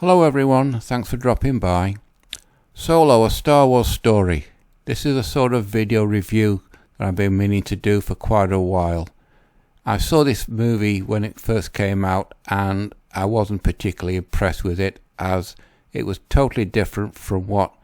Hello everyone, thanks for dropping by. Solo, a Star Wars story. This is a sort of video review that I've been meaning to do for quite a while. I saw this movie when it first came out and I wasn't particularly impressed with it, as it was totally different from what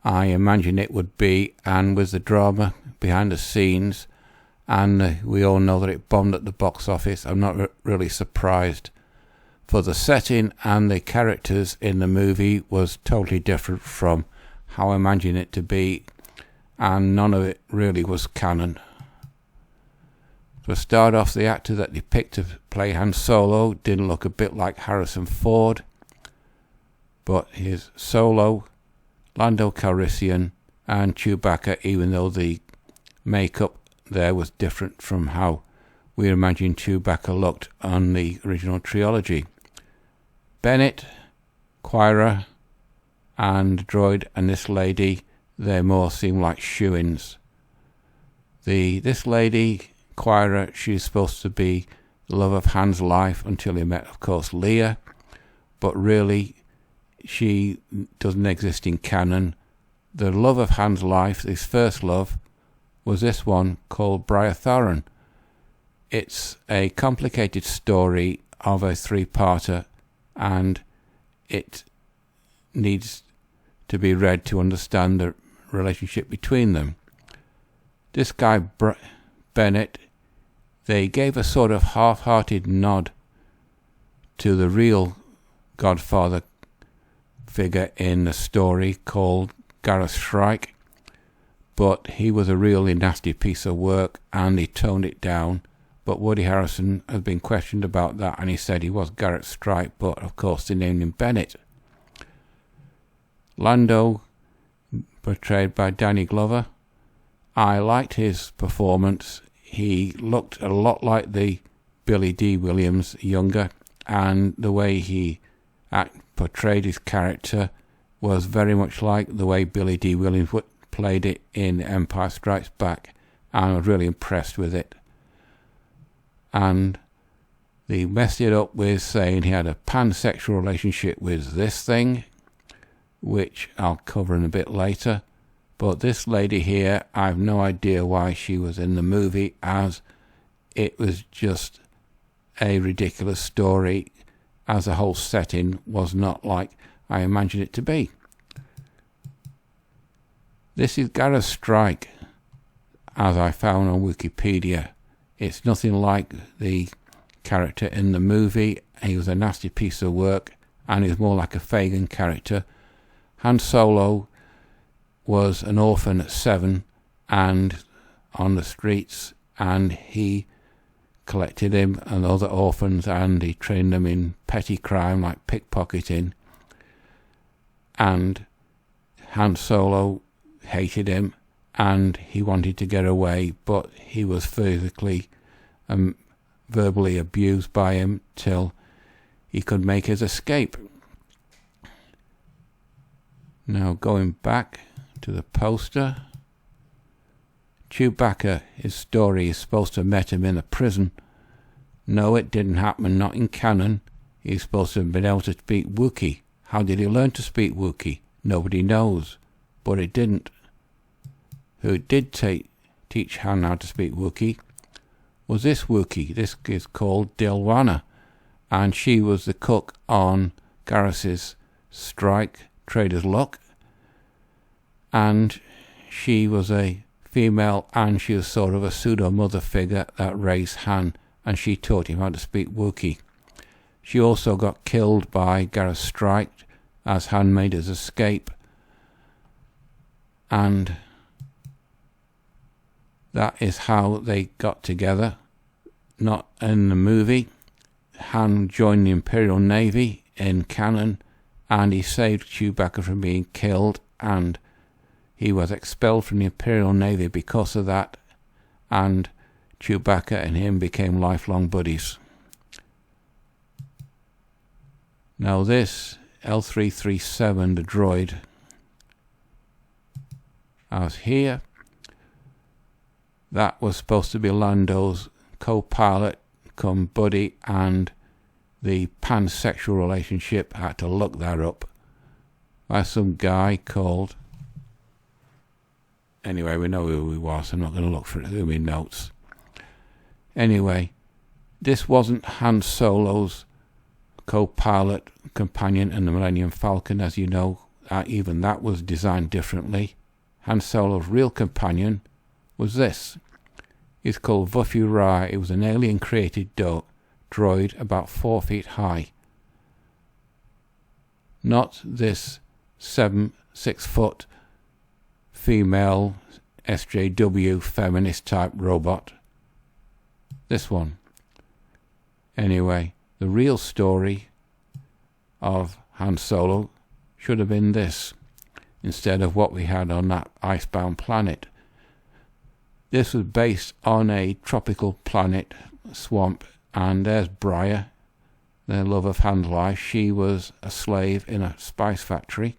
I imagined it would be, and with the drama behind the scenes, and we all know that it bombed at the box office. I'm not really surprised. For the setting and the characters in the movie was totally different from how I imagined it to be, and none of it really was canon. To start off, the actor that they picked to play Han Solo didn't look a bit like Harrison Ford, but his Solo, Lando Calrissian and Chewbacca, even though the makeup there was different from how we imagined Chewbacca looked on the original trilogy. Bennett, Qi'ra, and the droid and this lady, they more seem like shoo-ins. This lady, Qi'ra, she's supposed to be the love of Han's life until he met, of course, Leia, but really she doesn't exist in canon. The love of Han's life, his first love, was this one called Bria Tharan. It's a complicated story of a three-parter, and it needs to be read to understand the relationship between them. This guy Bennett, they gave a sort of half-hearted nod to the real Godfather figure in the story called Gareth Shrike, but he was a really nasty piece of work and he toned it down. But Woody Harrelson has been questioned about that, and he said he was Gareth Shrike, but of course they named him Bennett. Lando, portrayed by Danny Glover, I liked his performance. He looked a lot like the Billy D. Williams younger, and the way he portrayed his character was very much like the way Billy D. Williams played it in Empire Strikes Back, and I was really impressed with it. And they messed it up with saying he had a pansexual relationship with this thing, which I'll cover in a bit later. But this lady here, I have no idea why she was in the movie, as it was just a ridiculous story, as the whole setting was not like I imagined it to be. This is Gareth Shrike, as I found on Wikipedia. It's nothing like the character in the movie. He was a nasty piece of work, and he was more like a Fagin character. Han Solo was an orphan at 7 and on the streets, and he collected him and other orphans, and he trained them in petty crime like pickpocketing. And Han Solo hated him, and he wanted to get away, but he was physically and verbally abused by him till he could make his escape. Now going back to the poster, Chewbacca, his story is supposed to have met him in a prison. No, it didn't happen, not in canon. He's supposed to have been able to speak Wookiee. How did he learn to speak Wookiee? Nobody knows, but it didn't. Who did teach Han how to speak Wookiee was this Wookiee. This is called Delwana, and she was the cook on Gareth's Strike Trader's Luck, and she was a female, and she was sort of a pseudo mother figure that raised Han, and she taught him how to speak Wookiee. She also got killed by Gareth Shrike as Han made his escape, and that is how they got together. Not in the movie. Han joined the Imperial Navy in canon, and he saved Chewbacca from being killed, and he was expelled from the Imperial Navy because of that, and Chewbacca and him became lifelong buddies. Now this L337, the droid, as here, that was supposed to be Lando's co-pilot come buddy, and the pansexual relationship. I had to look that up by some guy called... Anyway, we know who he was. I'm not going to look for it in my notes. Anyway, this wasn't Han Solo's co-pilot companion in the Millennium Falcon, as you know. Even that was designed differently. Han Solo's real companion was this. He's called Vufu Rai. It was an alien-created droid about 4 feet high. Not this 6-foot female SJW feminist type robot. This one. Anyway, the real story of Han Solo should have been this, instead of what we had on that icebound planet. This was based on a tropical planet, swamp, and there's Briar, the love of Han's life. She was a slave in a spice factory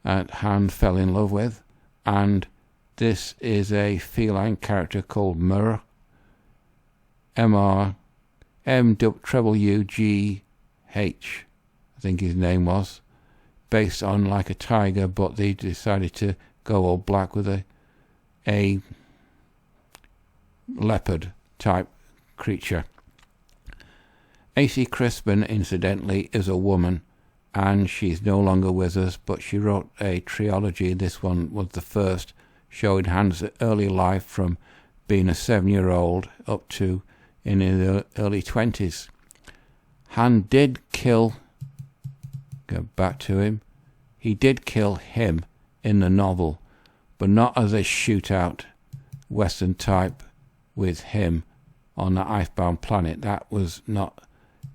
that Han fell in love with, and this is a feline character called Mur, M-U-G-H, I think his name was, based on like a tiger, but they decided to go all black with a leopard type creature. A.C. Crispin, incidentally, is a woman, and she's no longer with us, but she wrote a trilogy. This one was the first, showing Han's early life from being a 7-year-old up to in his early 20s. Han did kill, go back to him, he did kill him in the novel, but not as a shootout Western type with him on the icebound planet. That was not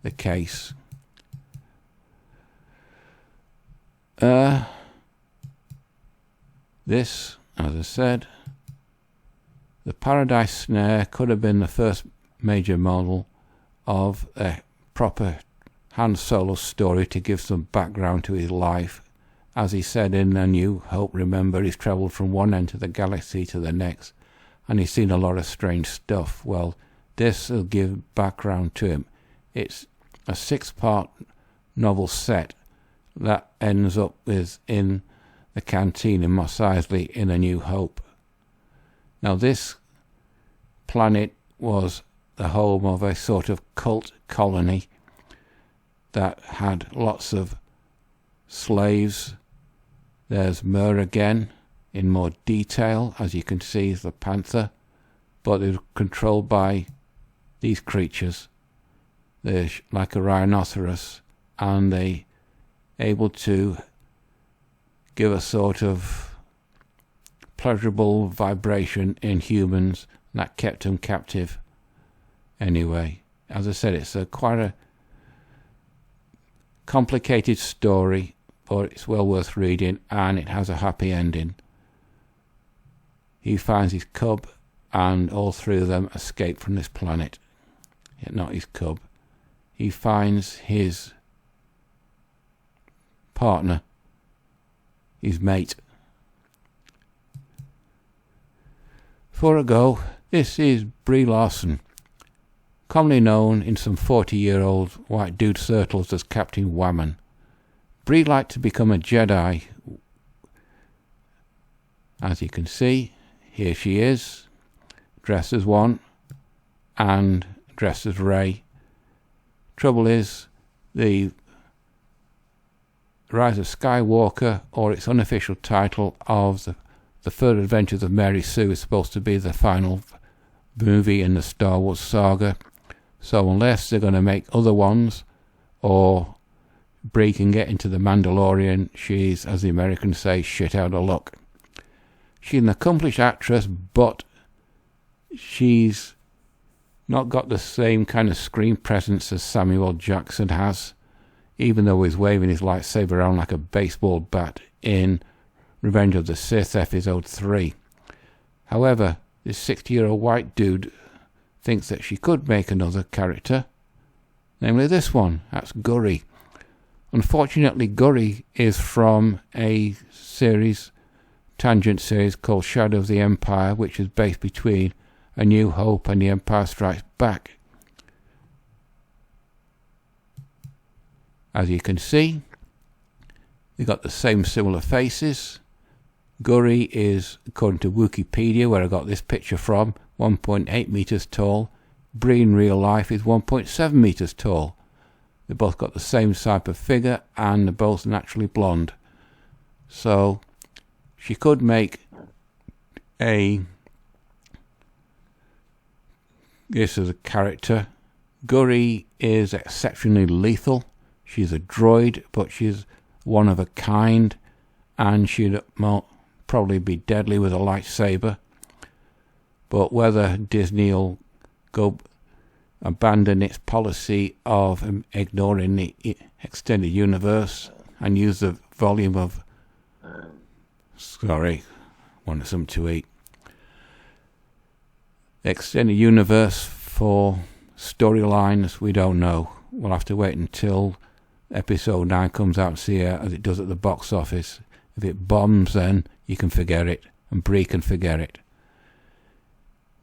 the case. This, as I said, the Paradise Snare could have been the first major model of a proper Han Solo story to give some background to his life. As he said in A New Hope, remember, he's travelled from one end of the galaxy to the next, and he's seen a lot of strange stuff. Well, this will give background to him. It's a 6-part novel set that ends up with in the canteen in Mos Eisley in A New Hope. Now, this planet was the home of a sort of cult colony that had lots of slaves. There's Mur again in more detail, as you can see, is the panther, but they're controlled by these creatures. They're like a rhinoceros, and they able to give a sort of pleasurable vibration in humans, and that kept them captive. Anyway, as I said, it's quite a complicated story, but it's well worth reading, and it has a happy ending. He finds his cub, and all three of them escape from this planet. Not his cub. He finds his partner, his mate. For a go, this is Brie Larson, commonly known in some 40-year-old white dude circles as Captain Whammon. Brie liked to become a Jedi. As you can see, here she is, dressed as one and dressed as Rey. Trouble is, the Rise of Skywalker, or its unofficial title of the Further Adventures of Mary Sue, is supposed to be the final movie in the Star Wars saga. So unless they're going to make other ones, or Brie can get into The Mandalorian, she's, as the Americans say, shit out of luck. She's an accomplished actress, but she's not got the same kind of screen presence as Samuel L. Jackson has, even though he's waving his lightsaber around like a baseball bat in Revenge of the Sith Episode 3. However, this 60-year-old white dude thinks that she could make another character, namely this one. That's Gurry. Unfortunately, Gurry is from a tangent series called Shadow of the Empire, which is based between A New Hope and The Empire Strikes Back. As you can see, they got the same similar faces. Guri is, according to Wikipedia, where I got this picture from, 1.8 meters tall. Bree in real life is 1.7 meters tall. They both got the same type of figure and they're both naturally blonde. So she could make this as a character. Guri is exceptionally lethal. She's a droid, but she's one of a kind, and she'd probably be deadly with a lightsaber. But whether Disney will abandon its policy of ignoring the extended universe and use the volume of wanted something to eat. The extended universe for storylines, we don't know. We'll have to wait until episode 9 comes out and see as it does at the box office. If it bombs, then you can forget it, and Bree can forget it.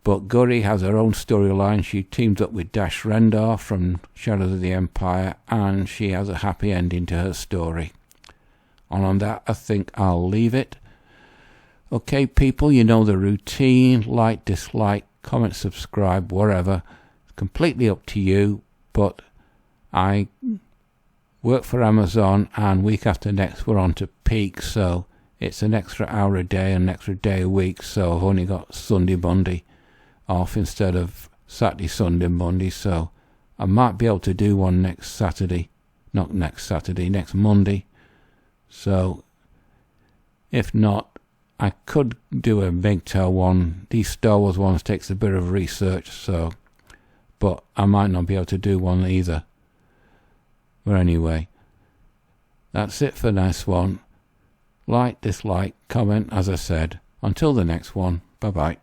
But Guri has her own storyline. She teams up with Dash Rendar from Shadows of the Empire, and she has a happy ending to her story. And on that, I think I'll leave it. Okay, people, you know the routine. Like, dislike, comment, subscribe, whatever. It's completely up to you, but I work for Amazon, and week after next we're on to peak, so it's an extra hour a day and an extra day a week, so I've only got Sunday, Monday off instead of Saturday, Sunday, Monday, so I might be able to do one next Monday. So if not, I could do a MGTOW one. These Star Wars ones takes a bit of research, so but I might not be able to do one either. But anyway, that's it for this one. Like, dislike, comment, as I said. Until the next one, bye bye.